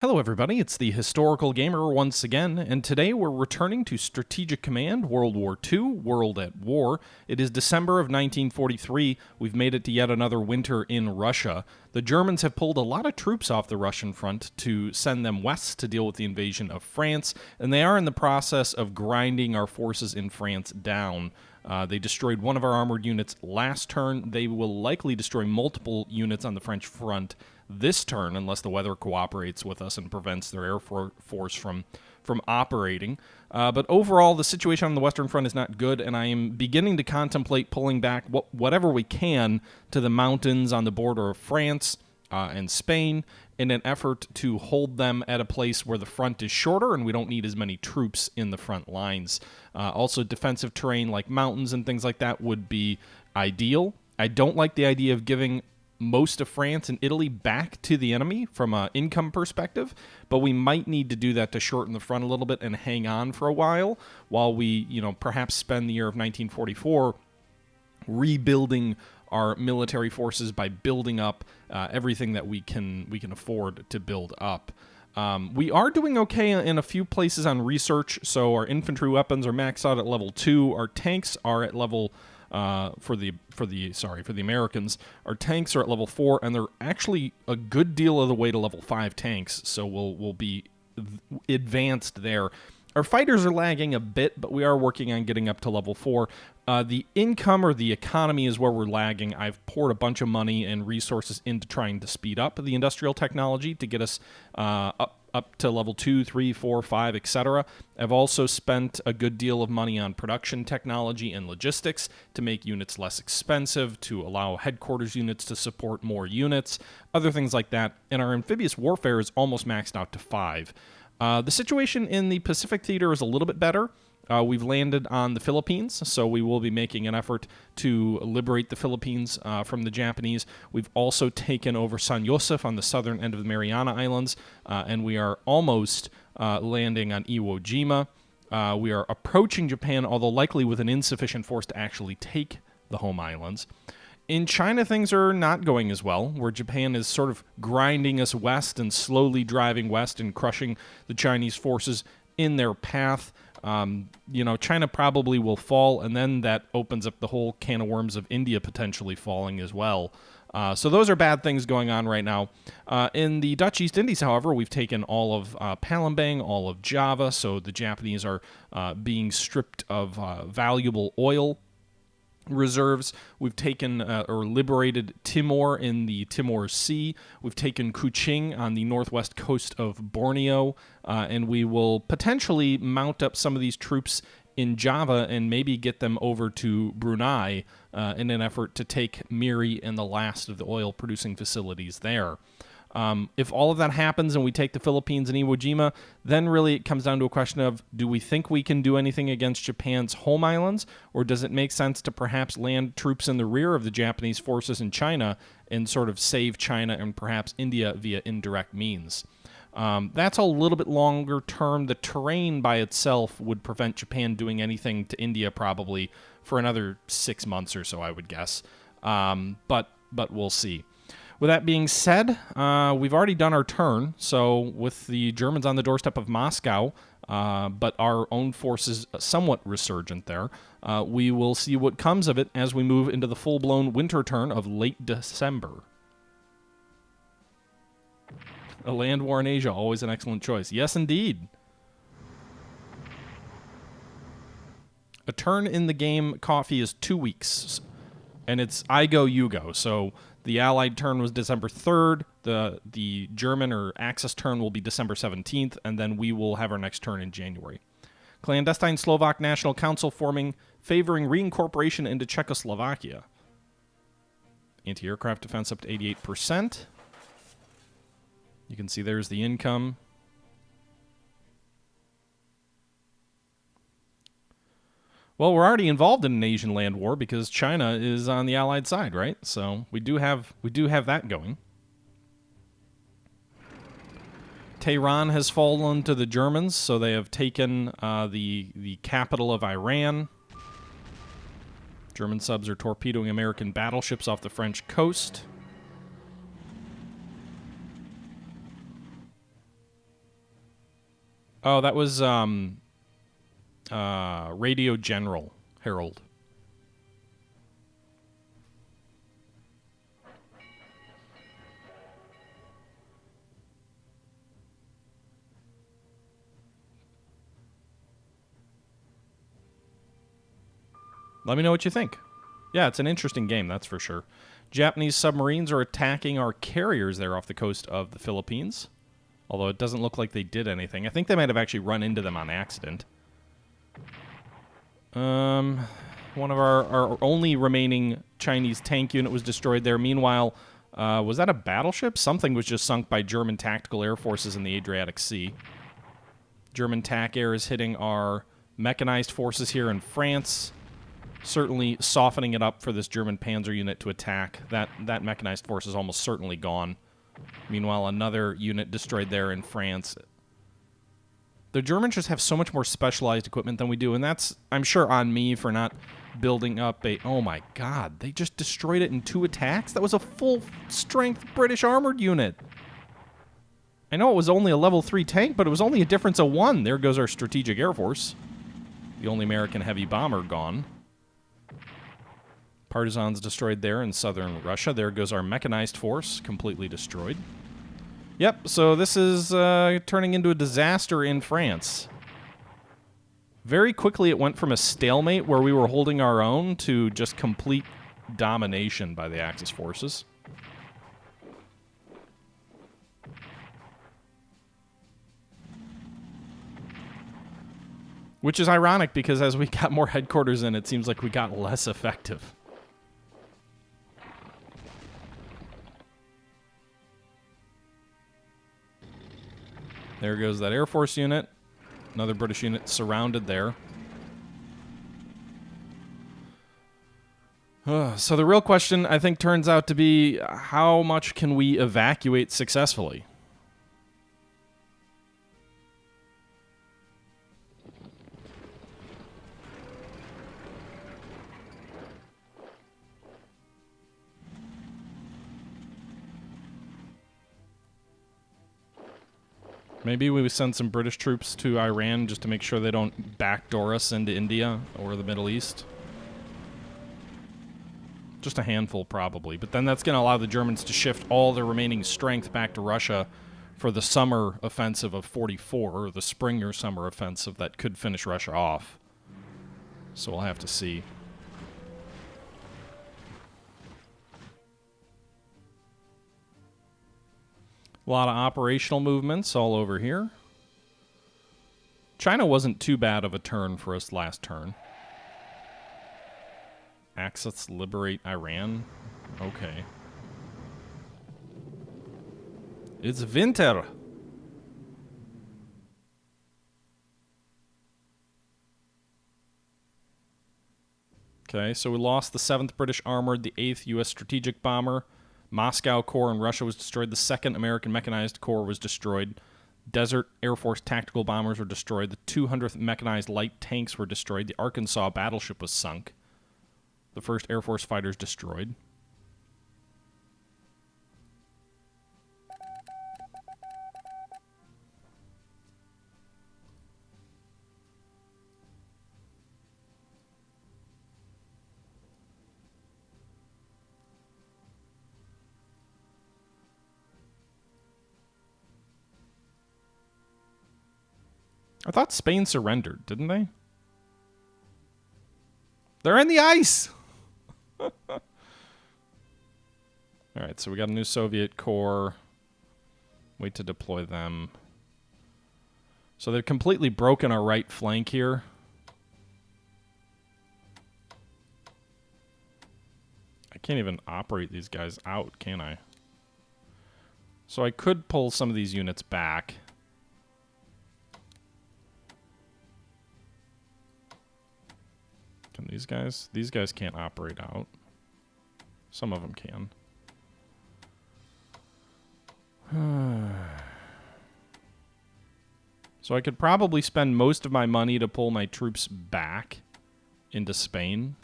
Hello, everybody. It's the Historical Gamer once again, and today we're returning to Strategic Command World War II, World at War. It is December of 1943. We've made it to yet another winter in Russia. The Germans have pulled a lot of troops off the Russian front to send them west to deal with the invasion of France, and they are in the process of grinding our forces in France down. They destroyed one of our armored units last turn. They will likely destroy multiple units on the French front this turn, unless the weather cooperates with us and prevents their air force from operating. But overall, the situation on the Western Front is not good, and I am beginning to contemplate pulling back whatever we can to the mountains on the border of France and Spain in an effort to hold them at a place where the front is shorter and we don't need as many troops in the front lines. Also, defensive terrain like mountains and things like that would be ideal. I don't like the idea of giving most of France and Italy back to the enemy from an income perspective, but we might need to do that to shorten the front a little bit and hang on for a while we, perhaps spend the year of 1944 rebuilding our military forces by building up everything that we can afford to build up. We are doing okay in a few places on research, so our infantry weapons are maxed out at level 2, our tanks are at level for the Americans, our tanks are at level 4, and they're actually a good deal of the way to level 5 tanks, so we'll be advanced there. Our fighters are lagging a bit, but we are working on getting up to level 4. The income or the economy is where we're lagging. I've poured a bunch of money and resources into trying to speed up the industrial technology to get us up to level 2, 3, 4, 5, etc. I've also spent a good deal of money on production technology and logistics to make units less expensive, to allow headquarters units to support more units, other things like that. And our amphibious warfare is almost maxed out to 5. The situation in the Pacific Theater is a little bit better. We've landed on the Philippines, so we will be making an effort to liberate the Philippines from the Japanese. We've also taken over San Josef on the southern end of the Mariana Islands, and we are almost landing on Iwo Jima. We are approaching Japan, although likely with an insufficient force to actually take the home islands. In China, things are not going as well, where Japan is sort of grinding us west and slowly driving west and crushing the Chinese forces in their path. China probably will fall, and then that opens up the whole can of worms of India potentially falling as well. So those are bad things going on right now. In the Dutch East Indies, however, we've taken all of Palembang, all of Java, so the Japanese are being stripped of valuable oil reserves. We've taken or liberated Timor in the Timor Sea. We've taken Kuching on the northwest coast of Borneo, and we will potentially mount up some of these troops in Java and maybe get them over to Brunei in an effort to take Miri and the last of the oil-producing facilities there. If all of that happens and we take the Philippines and Iwo Jima, then really it comes down to a question of, do we think we can do anything against Japan's home islands, or does it make sense to perhaps land troops in the rear of the Japanese forces in China and sort of save China and perhaps India via indirect means? That's a little bit longer term. The terrain by itself would prevent Japan doing anything to India probably for another 6 months or so, I would guess. But we'll see. With that being said, we've already done our turn, so with the Germans on the doorstep of Moscow, but our own forces somewhat resurgent there, we will see what comes of it as we move into the full-blown winter turn of late December. A land war in Asia, always an excellent choice. Yes, indeed. A turn in the game coffee is 2 weeks, and it's I go, you go, so the Allied turn was December 3rd, the German or Axis turn will be December 17th, and then we will have our next turn in January. Clandestine Slovak National Council forming, favoring reincorporation into Czechoslovakia. Anti-aircraft defense up to 88%. You can see there's the income. Well, we're already involved in an Asian land war because China is on the Allied side, right? So we do have that going. Tehran has fallen to the Germans, so they have taken the capital of Iran. German subs are torpedoing American battleships off the French coast. Oh, that was Radio General Herald. Let me know what you think. Yeah, it's an interesting game, that's for sure. Japanese submarines are attacking our carriers there off the coast of the Philippines. Although it doesn't look like they did anything. I think they might have actually run into them on accident. One of our only remaining Chinese tank unit was destroyed there. Meanwhile, was that a battleship? Something was just sunk by German tactical air forces in the Adriatic Sea. German TAC air is hitting our mechanized forces here in France. Certainly softening it up for this German panzer unit to attack. That mechanized force is almost certainly gone. Meanwhile, another unit destroyed there in France. The Germans just have so much more specialized equipment than we do, and that's, I'm sure, on me for not building up a... Oh my god, they just destroyed it in 2 attacks? That was a full-strength British armored unit. I know it was only a level 3 tank, but it was only a difference of 1. There goes our strategic air force. The only American heavy bomber gone. Partisans destroyed there in southern Russia. There goes our mechanized force, completely destroyed. Yep, so this is turning into a disaster in France. Very quickly it went from a stalemate where we were holding our own to just complete domination by the Axis forces. Which is ironic because as we got more headquarters in, it seems like we got less effective. There goes that Air Force unit. Another British unit surrounded there. So the real question, I think, turns out to be how much can we evacuate successfully? Maybe we send some British troops to Iran just to make sure they don't backdoor us into India or the Middle East. Just a handful, probably. But then that's going to allow the Germans to shift all their remaining strength back to Russia for the summer offensive of 44, or the spring or summer offensive that could finish Russia off. So we'll have to see. A lot of operational movements all over here. China wasn't too bad of a turn for us last turn. Axis liberate Iran. Okay. It's winter. Okay, so we lost the 7th British Armored, the 8th U.S. Strategic Bomber. Moscow Corps in Russia was destroyed. The 2nd American Mechanized Corps was destroyed. Desert Air Force tactical bombers were destroyed. The 200th Mechanized Light Tanks were destroyed. The Arkansas battleship was sunk. The 1st Air Force fighters destroyed. I thought Spain surrendered, didn't they? They're in the ice! Alright, so we got a new Soviet corps. Wait to deploy them. So they've completely broken our right flank here. I can't even operate these guys out, can I? So I could pull some of these units back. Can these guys? These guys can't operate out. Some of them can. So I could probably spend most of my money to pull my troops back into Spain.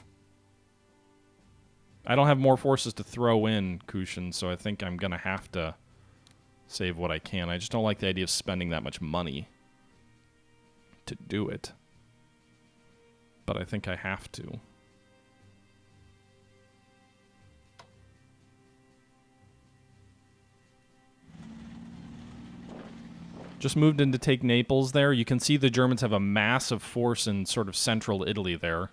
I don't have more forces to throw in, Kushin, so I think I'm going to have to save what I can. I just don't like the idea of spending that much money. to do it. But I think I have to. Just moved in to take Naples there. You can see the Germans have a massive force in sort of central Italy there.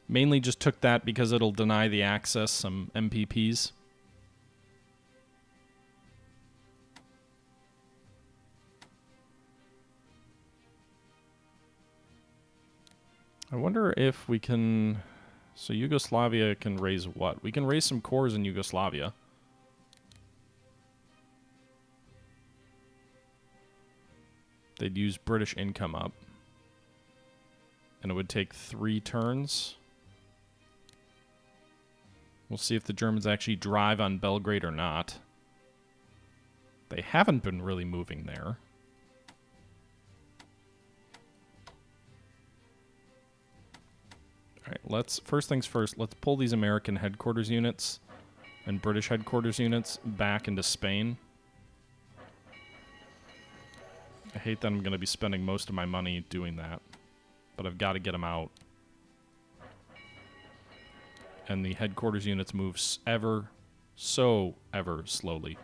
Mainly just took that because it'll deny the access some MPPs. I wonder if we can... So Yugoslavia can raise what? We can raise some cores in Yugoslavia. They'd use British income up. And it would take 3 turns. We'll see if the Germans actually drive on Belgrade or not. They haven't been really moving there. Alright, let's... First things first, let's pull these American headquarters units and British headquarters units back into Spain. I hate that I'm going to be spending most of my money doing that, but I've got to get them out. And the headquarters units move ever slowly.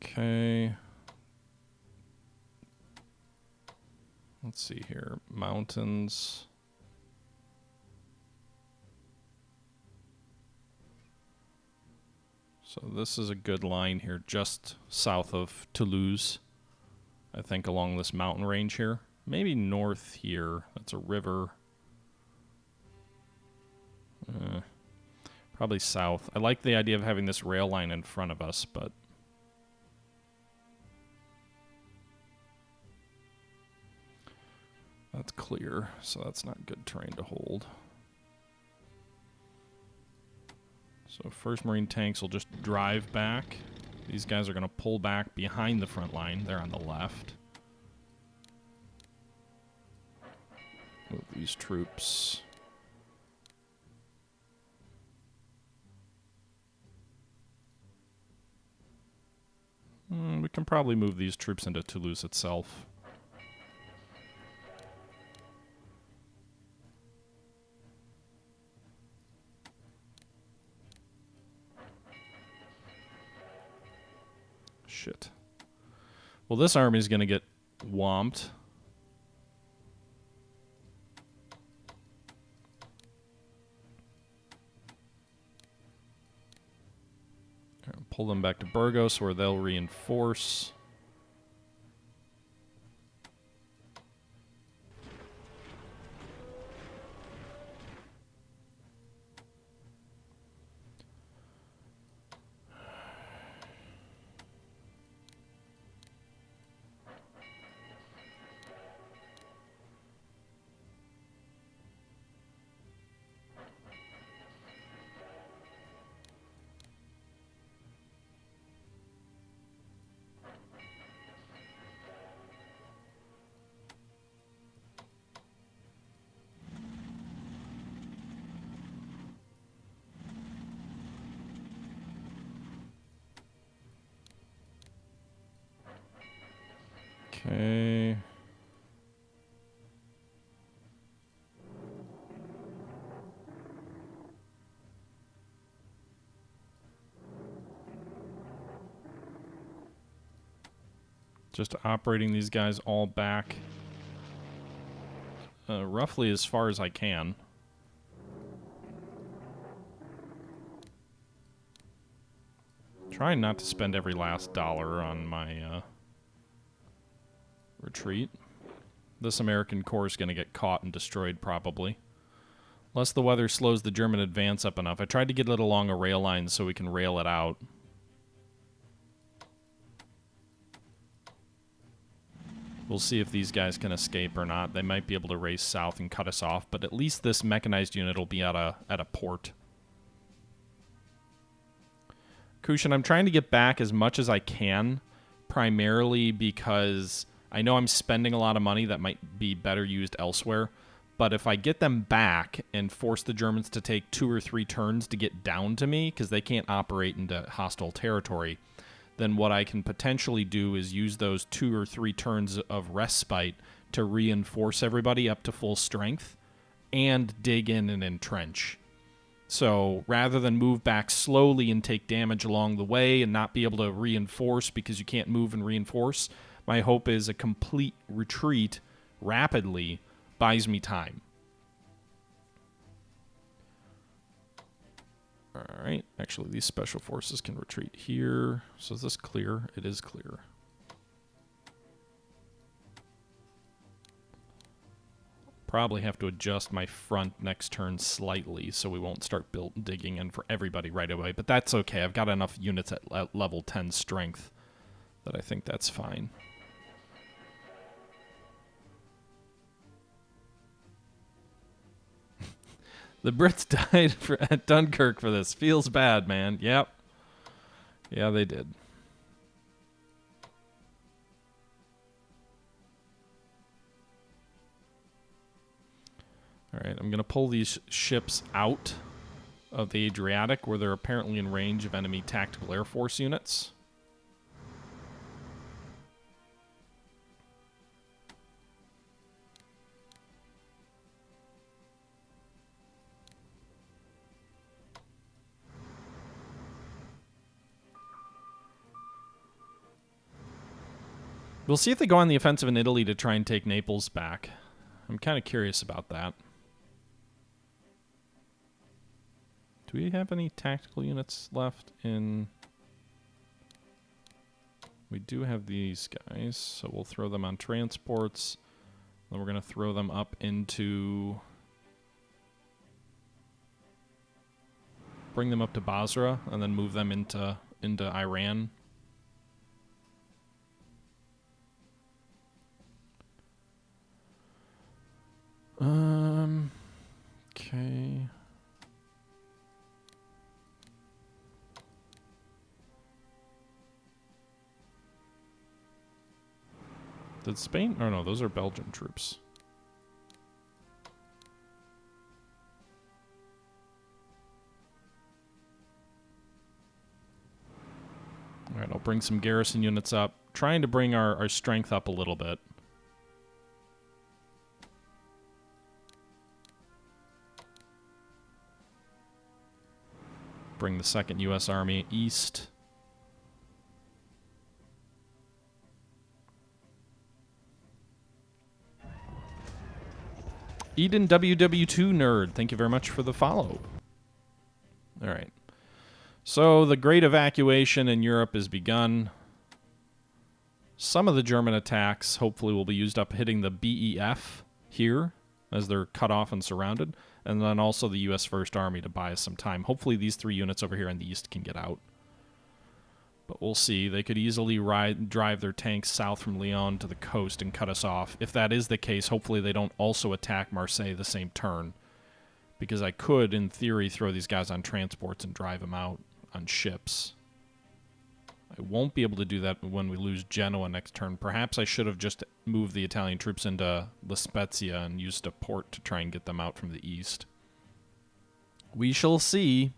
Okay. Let's see here. Mountains. So this is a good line here, just south of Toulouse. I think along this mountain range here. Maybe north here. That's a river. Probably south. I like the idea of having this rail line in front of us, but... That's clear, so that's not good terrain to hold. So first Marine tanks will just drive back. These guys are going to pull back behind the front line. They're on the left. Move these troops. We can probably move these troops into Toulouse itself. Shit. Well, this army is going to get whomped. Pull them back to Burgos where they'll reinforce. Okay. Just operating these guys all back roughly as far as I can. Trying not to spend every last dollar on my retreat. This American corps is going to get caught and destroyed probably. Unless the weather slows the German advance up enough. I tried to get it along a rail line so we can rail it out. We'll see if these guys can escape or not. They might be able to race south and cut us off, but at least this mechanized unit will be at a port. Kushan, I'm trying to get back as much as I can, primarily because I know I'm spending a lot of money that might be better used elsewhere, But if I get them back and force the Germans to take 2 or 3 turns to get down to me, because they can't operate into hostile territory, then what I can potentially do is use those 2 or 3 turns of respite to reinforce everybody up to full strength and dig in and entrench. So rather than move back slowly and take damage along the way and not be able to reinforce because you can't move and reinforce, my hope is a complete retreat rapidly buys me time. Alright, actually these special forces can retreat here. So is this clear? It is clear. Probably have to adjust my front next turn slightly so we won't start digging in for everybody right away. But that's okay. I've got enough units at level 10 strength that I think that's fine. The Brits died at Dunkirk for this. Feels bad, man. Yep. Yeah, they did. All right, I'm going to pull these ships out of the Adriatic where they're apparently in range of enemy tactical air force units. We'll see if they go on the offensive in Italy to try and take Naples back. I'm kind of curious about that. Do we have any tactical units left in... We do have these guys, so we'll throw them on transports. Then we're going to throw them up into... Bring them up to Basra, and then move them into Iran. Okay. Did Spain? Oh no, those are Belgian troops. Alright, I'll bring some garrison units up. Trying to bring our strength up a little bit. Bring the 2nd U.S. Army east. Eden WW2 Nerd, thank you very much for the follow. All right. So the Great Evacuation in Europe has begun. Some of the German attacks hopefully will be used up hitting the BEF here as they're cut off and surrounded. And then also the U.S. First Army to buy us some time. Hopefully these 3 units over here in the east can get out. But we'll see. They could easily drive their tanks south from Lyon to the coast and cut us off. If that is the case, hopefully they don't also attack Marseille the same turn. Because I could, in theory, throw these guys on transports and drive them out on ships. I won't be able to do that when we lose Genoa next turn. Perhaps I should have just moved the Italian troops into La Spezia and used a port to try and get them out from the east. We shall see.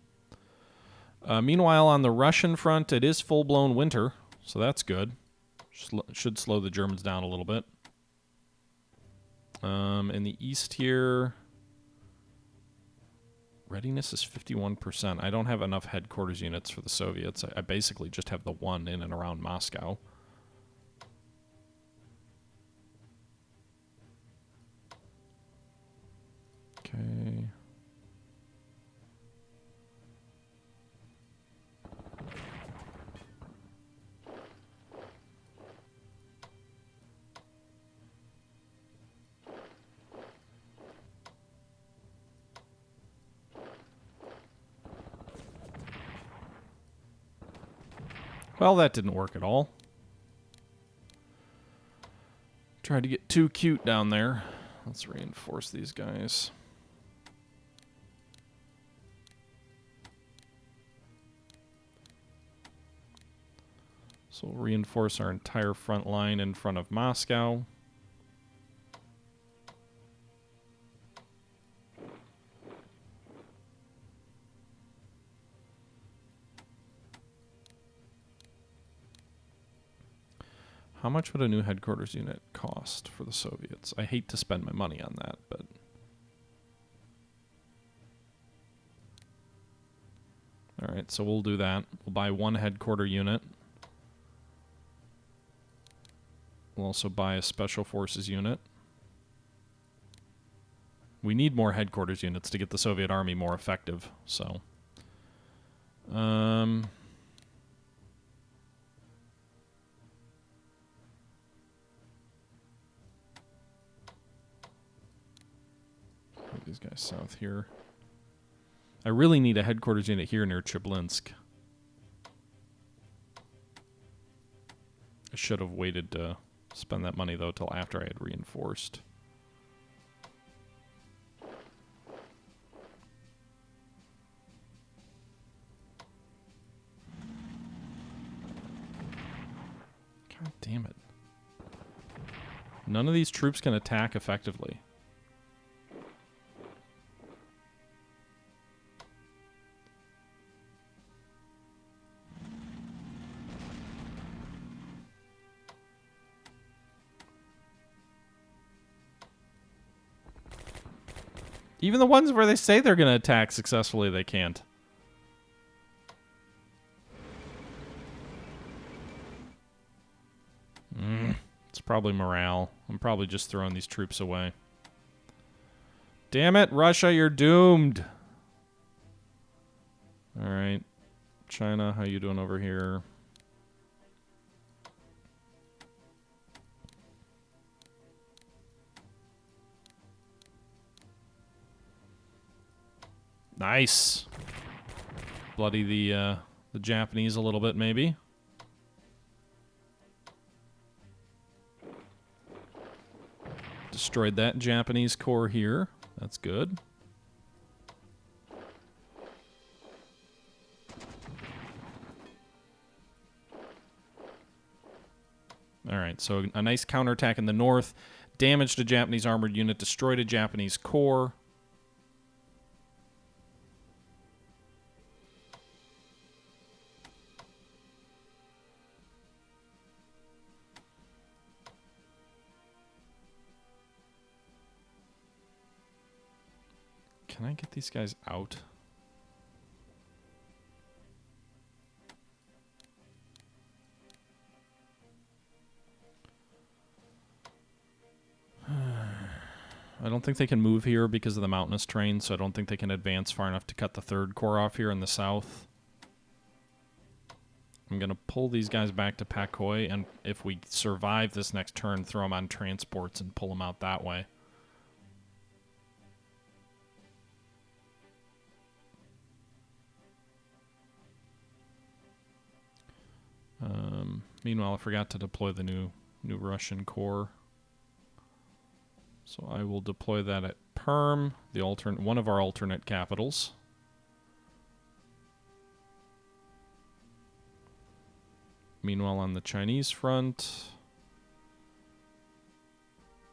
Meanwhile, on the Russian front, it is full-blown winter, so that's good. Should slow the Germans down a little bit. In the east here, readiness is 51%. I don't have enough headquarters units for the Soviets. I basically just have the 1 in and around Moscow. Okay. Well, that didn't work at all. Tried to get too cute down there. Let's reinforce these guys. So we'll reinforce our entire front line in front of Moscow. How much would a new headquarters unit cost for the Soviets? I hate to spend my money on that, but... Alright, so we'll do that. We'll buy one headquarter unit. We'll also buy a special forces unit. We need more headquarters units to get the Soviet army more effective, so... These guys south here. I really need a headquarters unit here near Chiblinsk. I should have waited to spend that money, though, till after I had reinforced. God damn it. None of these troops can attack effectively. Even the ones where they say they're going to attack successfully, they can't. It's probably morale. I'm probably just throwing these troops away. Damn it, Russia, you're doomed. All right. China, how you doing over here? Nice. Bloody the Japanese a little bit, maybe. Destroyed that Japanese core here. That's good. All right, so a nice counterattack in the north. Damaged a Japanese armored unit. Destroyed a Japanese core. Can I get these guys out? I don't think they can move here because of the mountainous terrain, so I don't think they can advance far enough to cut the third corps off here in the south. I'm going to pull these guys back to Pakoi, and if we survive this next turn, throw them on transports and pull them out that way. Meanwhile, I forgot to deploy the new Russian corps. So I will deploy that at Perm, the one of our alternate capitals. Meanwhile, on the Chinese front,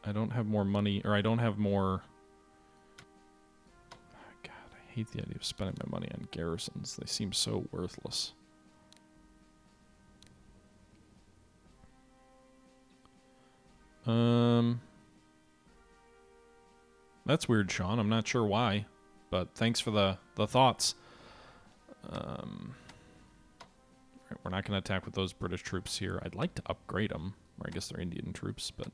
I don't have more money, or I don't have more... Oh, God, I hate the idea of spending my money on garrisons. They seem so worthless. That's weird, Sean. I'm not sure why, but thanks for the thoughts. Right, we're not going to attack with those British troops here. I'd like to upgrade them, or I guess they're Indian troops, but...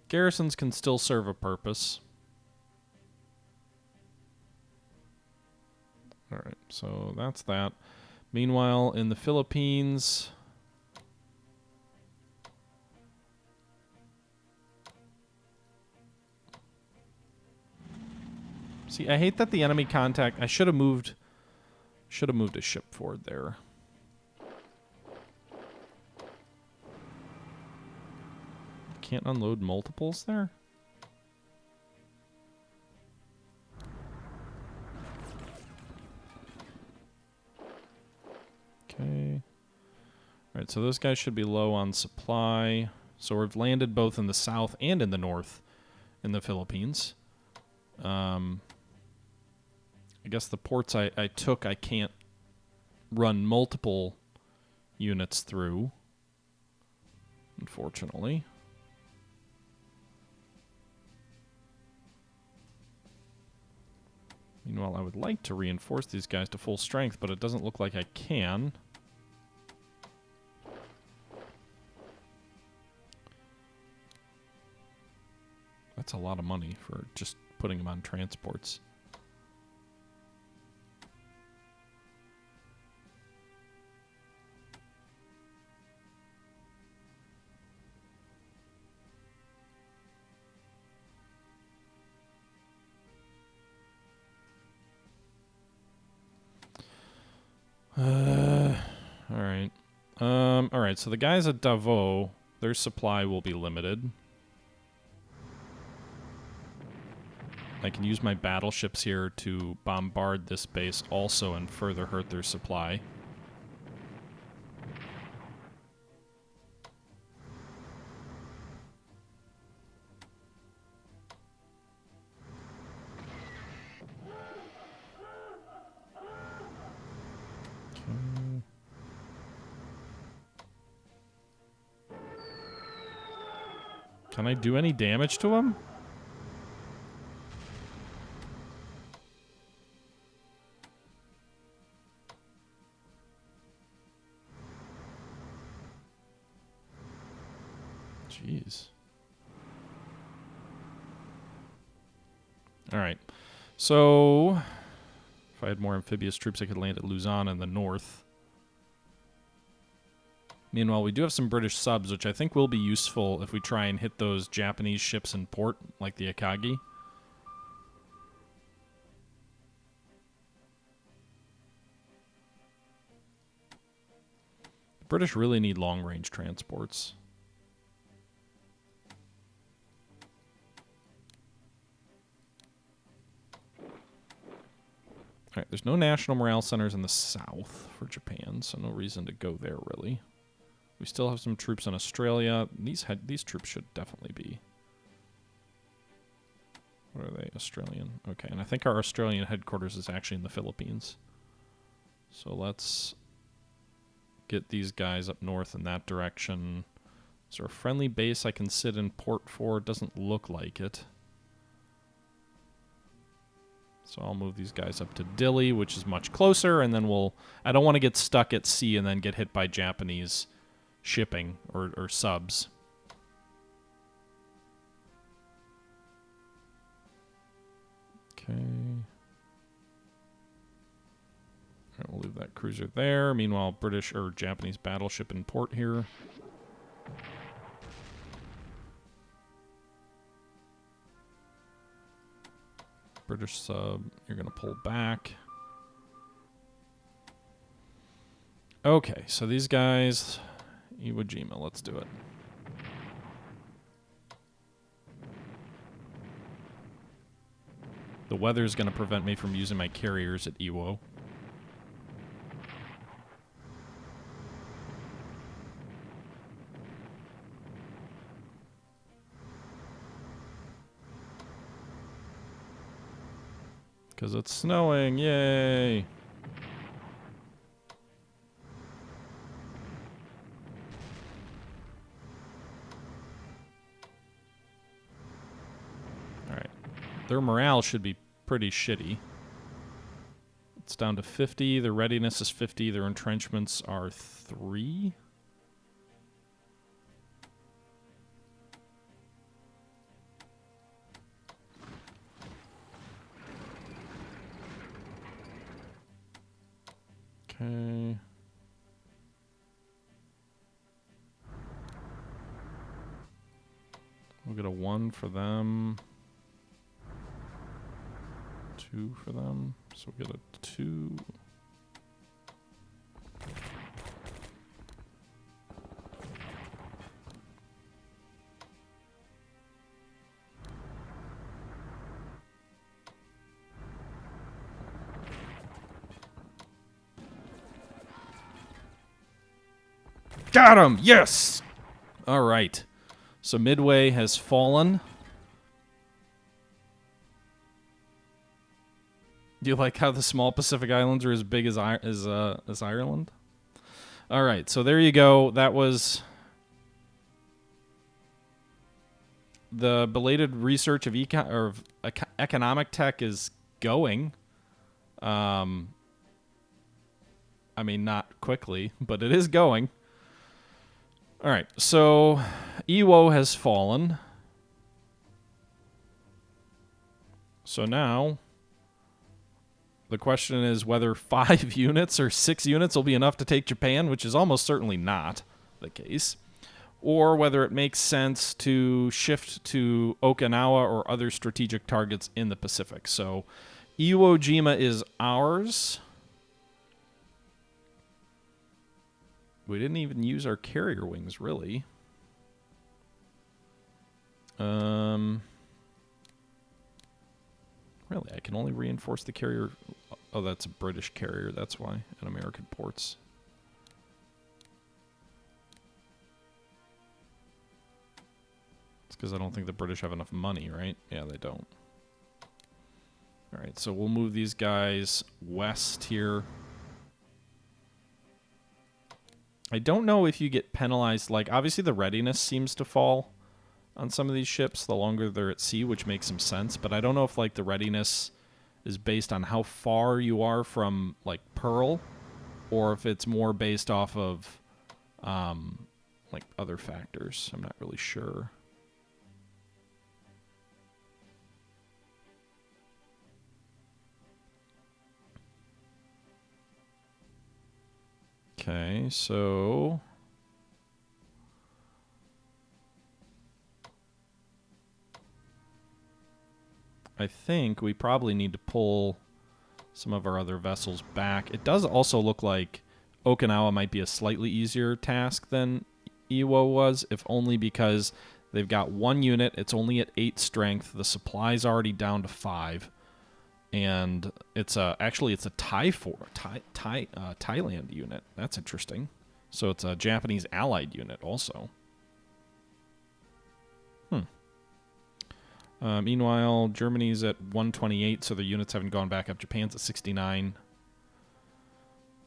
Garrisons can still serve a purpose. Alright, so that's that. Meanwhile, in the Philippines... See, I hate that the enemy contact... I should have moved a ship forward there. Can't unload multiples there? Okay. Alright, so those guys should be low on supply. So we've landed both in the south and in the north in the Philippines. I guess the ports I took I can't run multiple units through, unfortunately. Meanwhile, I would like to reinforce these guys to full strength, but it doesn't look like I can. That's a lot of money for just putting them on transports. Alright. Alright, so the guys at Davos, their supply will be limited. I can use my battleships here to bombard this base also and further hurt their supply. Can I do any damage to him? Jeez. Alright. So, if I had more amphibious troops, I could land at Luzon in the north. Meanwhile, we do have some British subs, which I think will be useful if we try and hit those Japanese ships in port, like the Akagi. The British really need long-range transports. Alright, there's no national morale centers in the south for Japan, so no reason to go there, really. We still have some troops in Australia. These troops should definitely be... What are they? Australian. Okay, and I think our Australian headquarters is actually in the Philippines. So let's get these guys up north in that direction. Is there a friendly base I can sit in port for? Doesn't look like it. So I'll move these guys up to Dili, which is much closer, and then we'll... I don't want to get stuck at sea and then get hit by Japanese shipping or subs. Okay. Alright, we'll leave that cruiser there. Meanwhile, British or Japanese battleship in port here. British sub, you're going to pull back. Okay, so these guys... Iwo Jima, let's do it. The weather's going to prevent me from using my carriers at Iwo. Because it's snowing, yay! Their morale should be pretty shitty. It's down to 50. Their readiness is 50. Their entrenchments are 3. Okay. We'll get a 1 for them. 2 for them, so we get a 2. Got him! Yes! All right. So Midway has fallen. Do you like how the small Pacific Islands are as big as Ireland? All right, so there you go. That was the belated research of economic tech is going. I mean, not quickly, but it is going. All right, so Iwo has fallen. So now the question is whether 5 units or 6 units will be enough to take Japan, which is almost certainly not the case, or whether it makes sense to shift to Okinawa or other strategic targets in the Pacific. So Iwo Jima is ours. We didn't even use our carrier wings, really. Really, I can only reinforce the carrier. Oh, that's a British carrier, that's why, at American ports. It's because I don't think the British have enough money, right? Yeah, they don't. All right, so we'll move these guys west here. I don't know if you get penalized. Like, obviously the readiness seems to fall on some of these ships the longer they're at sea, which makes some sense. But I don't know if, like, the readiness is based on how far you are from, like, Pearl, or if it's more based off of, like, other factors. I'm not really sure. Okay, so I think we probably need to pull some of our other vessels back. It does also look like Okinawa might be a slightly easier task than Iwo was, if only because they've got 1 unit. It's only at 8 strength. The supply's already down to 5. And it's actually it's a Thailand unit. That's interesting. So it's a Japanese allied unit also. Meanwhile, Germany's at 128, so their units haven't gone back up. Japan's at 69.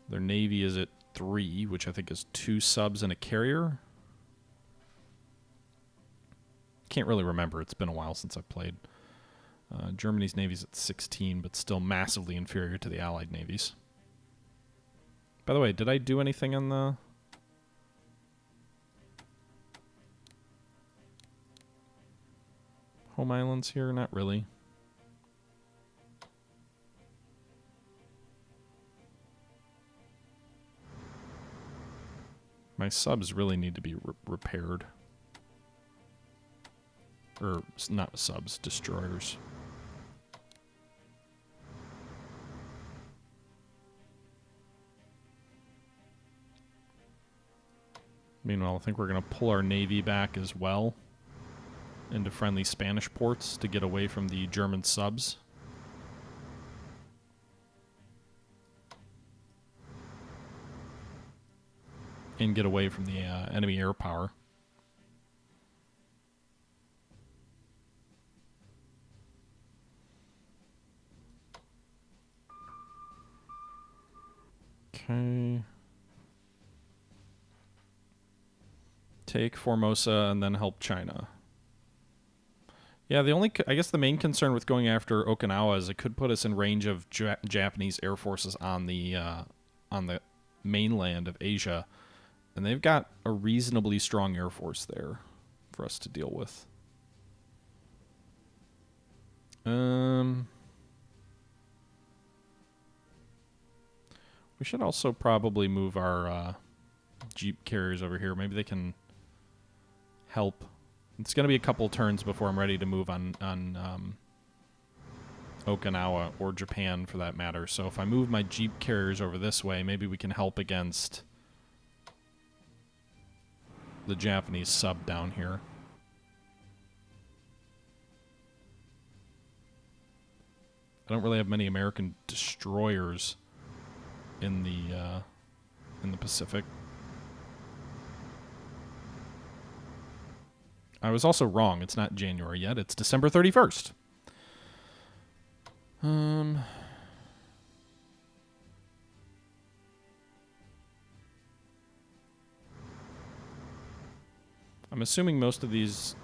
Their navy is at 3, which I think is 2 subs and a carrier. Can't really remember. It's been a while since I've played. Germany's navy's at 16, but still massively inferior to the Allied navies. By the way, did I do anything on the... home islands here? Not really. My subs really need to be repaired. Or, not subs, destroyers. Meanwhile, I think we're going to pull our navy back as well into friendly Spanish ports to get away from the German subs. And get away from the enemy air power. Okay. Take Formosa and then help China. Yeah, I guess the main concern with going after Okinawa is it could put us in range of Japanese air forces on the mainland of Asia, and they've got a reasonably strong air force there for us to deal with. We should also probably move our Jeep carriers over here. Maybe they can help. It's going to be a couple turns before I'm ready to move on Okinawa or Japan for that matter. So if I move my Jeep carriers over this way, maybe we can help against the Japanese sub down here. I don't really have many American destroyers in the Pacific. I was also wrong. It's not January yet. It's December 31st. I'm assuming most of these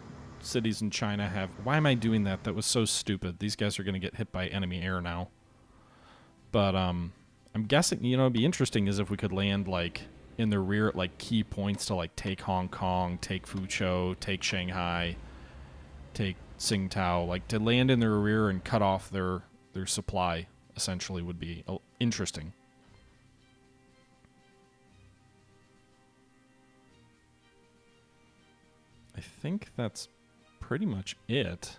cities in China have... Why am I doing that? That was so stupid. These guys are going to get hit by enemy air now. But I'm guessing, you know, it'd be interesting is if we could land, like, in the rear at, like, key points to, like, take Hong Kong, take Fuzhou, take Shanghai, take Tsingtao. Like, to land in their rear and cut off their supply, essentially, would be interesting. I think that's pretty much it.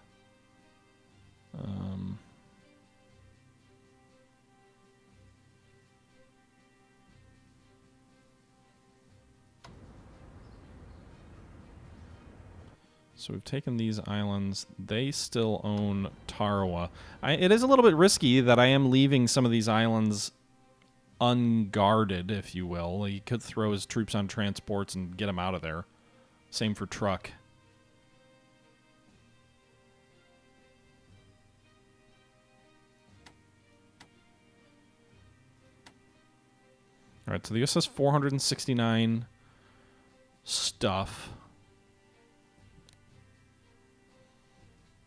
So we've taken these islands. They still own Tarawa. It is a little bit risky that I am leaving some of these islands unguarded, if you will. He could throw his troops on transports and get them out of there. Same for truck. All right, so the US has 469 stuff.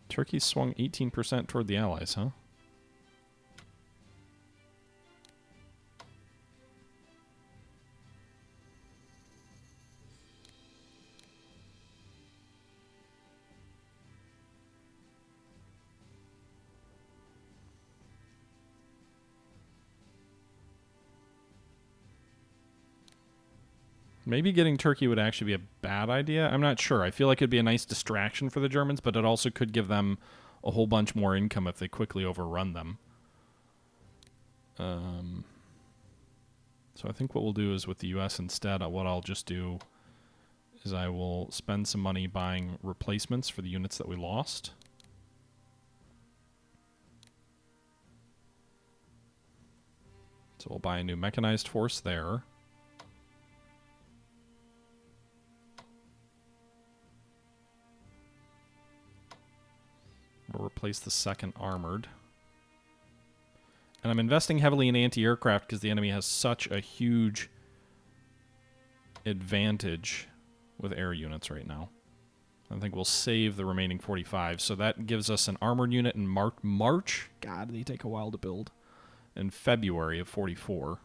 Turkey swung 18% toward the Allies, huh? Maybe getting Turkey would actually be a bad idea. I'm not sure. I feel like it'd be a nice distraction for the Germans, but it also could give them a whole bunch more income if they quickly overrun them. So I think what we'll do is with the U.S. instead, what I'll just do is I will spend some money buying replacements for the units that we lost. So we'll buy a new mechanized force there. We'll replace the second armored. And I'm investing heavily in anti-aircraft because the enemy has such a huge advantage with air units right now. I think we'll save the remaining 45. So that gives us an armored unit in March. God, they take a while to build. In February of 44.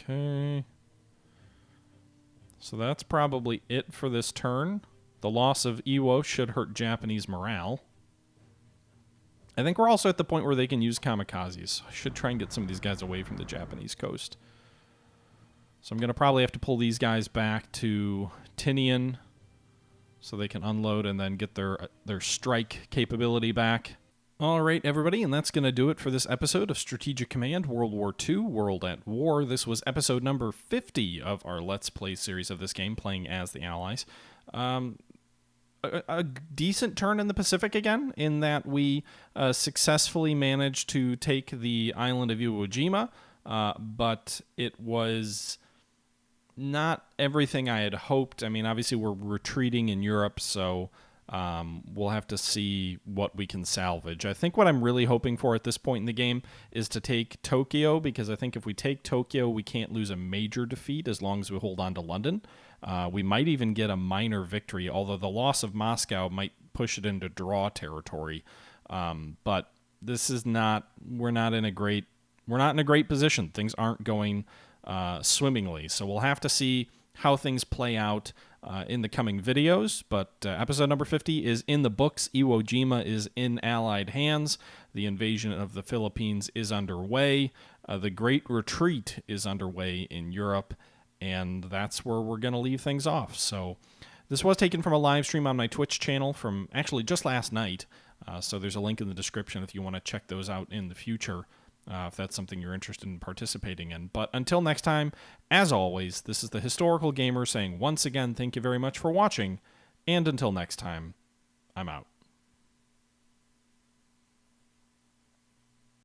Okay. So that's probably it for this turn. The loss of Iwo should hurt Japanese morale. I think we're also at the point where they can use kamikazes. I should try and get some of these guys away from the Japanese coast. So I'm going to probably have to pull these guys back to Tinian so they can unload and then get their strike capability back. All right, everybody, and that's going to do it for this episode of Strategic Command World War II, World at War. This was episode number 50 of our Let's Play series of this game, playing as the Allies. A decent turn in the Pacific again, in that we successfully managed to take the island of Iwo Jima, but it was not everything I had hoped. I mean, obviously we're retreating in Europe, so we'll have to see what we can salvage. I think what I'm really hoping for at this point in the game is to take Tokyo, because I think if we take Tokyo, we can't lose a major defeat as long as we hold on to London. We might even get a minor victory, although the loss of Moscow might push it into draw territory. But this is not, we're not in a great position. Things aren't going swimmingly. So we'll have to see how things play out in the coming videos, but episode number 50 is in the books. Iwo Jima is in Allied hands. The invasion of the Philippines is underway. The Great Retreat is underway in Europe, and that's where we're going to leave things off. So this was taken from a live stream on my Twitch channel from actually just last night, so there's a link in the description if you want to check those out in the future. If that's something you're interested in participating in. But until next time, as always, this is the Historical Gamer saying once again, thank you very much for watching, and until next time, I'm out.